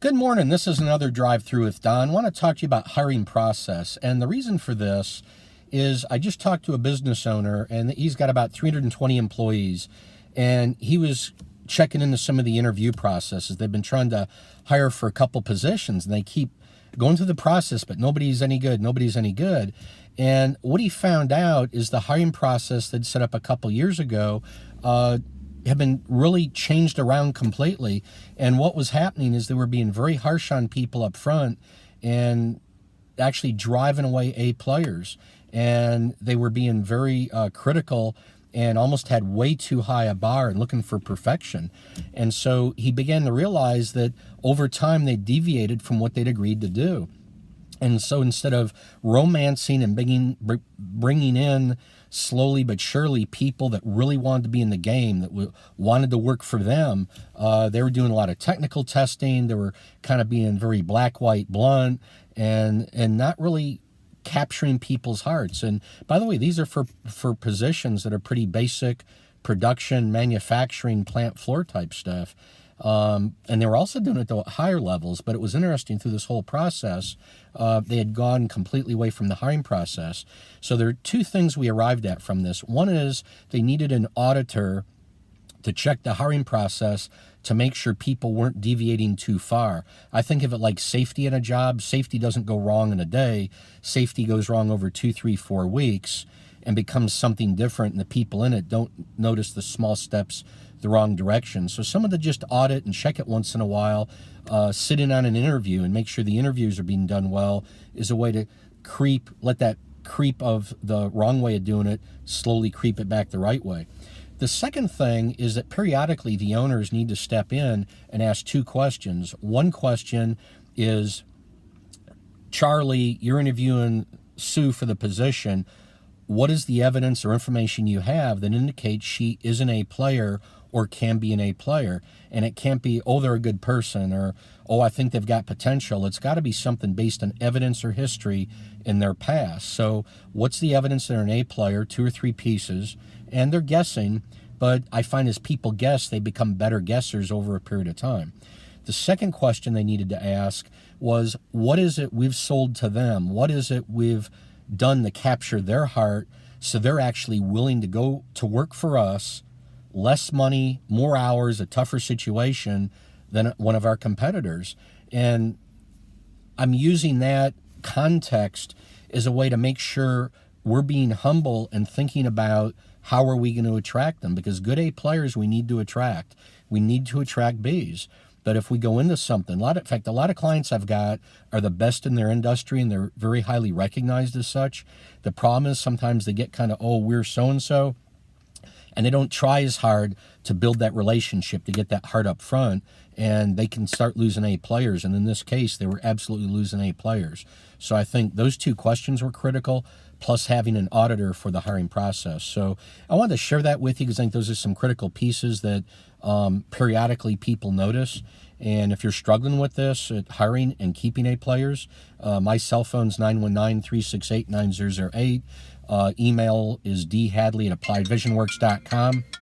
Good morning. This is another drive through with Don. I want to talk to you about hiring process. And the reason for this is I just talked to a business owner and he's got about 320 employees. And he was checking into some of the interview processes. They've been trying to hire for a couple positions and they keep going through the process, but nobody's any good. Nobody's any good. And what he found out is the hiring process they'd set up a couple years ago have been really changed around completely. And what was happening is they were being very harsh on people up front and actually driving away A players. And they were being very critical and almost had way too high a bar and looking for perfection. And so he began to realize that over time they deviated from what they'd agreed to do. And so instead of romancing and bringing in slowly but surely people that really wanted to be in the game, that wanted to work for them, they were doing a lot of technical testing. They were kind of being very black, white, blunt, and not really capturing people's hearts. And by the way, these are for positions that are pretty basic production, manufacturing, plant floor type stuff. And they were also doing it at higher levels, but it was interesting through this whole process. They had gone completely away from the hiring process. So there are two things we arrived at from this. One is they needed an auditor to check the hiring process to make sure people weren't deviating too far. I think of it like safety in a job. Safety doesn't go wrong in a day. Safety goes wrong over 2, 3, 4 weeks and becomes something different, and the people in it don't notice the small steps the wrong direction. So someone to just audit and check it once in a while, sit in on an interview and make sure the interviews are being done well is a way to let that creep of the wrong way of doing it slowly creep it back the right way. The second thing is that periodically the owners need to step in and ask two questions. One question is, Charlie, you're interviewing Sue for the position. What is the evidence or information you have that indicates she is an A player or can be an A player? And it can't be, oh, they're a good person, or, oh, I think they've got potential. It's got to be something based on evidence or history in their past. So what's the evidence they're an A player? 2 or 3 pieces. And they're guessing, but I find as people guess, they become better guessers over a period of time. The second question they needed to ask was, what is it we've sold to them? What is it we've done to capture their heart so they're actually willing to go to work for us, less money, more hours, a tougher situation than one of our competitors? And I'm using that context as a way to make sure we're being humble and thinking about how are we going to attract them, because good A players we need to attract. We need to attract Bs. But if we go into something, in fact, a lot of clients I've got are the best in their industry and they're very highly recognized as such. The problem is sometimes they get kind of, oh, we're so-and-so, and they don't try as hard to build that relationship, to get that heart up front, and they can start losing A players. And in this case, they were absolutely losing A players. So I think those two questions were critical, plus having an auditor for the hiring process. So I wanted to share that with you because I think those are some critical pieces that periodically people notice. And if you're struggling with this at hiring and keeping A players, my cell phone's 919-368-9008. Email is dhadley@appliedvisionworks.com.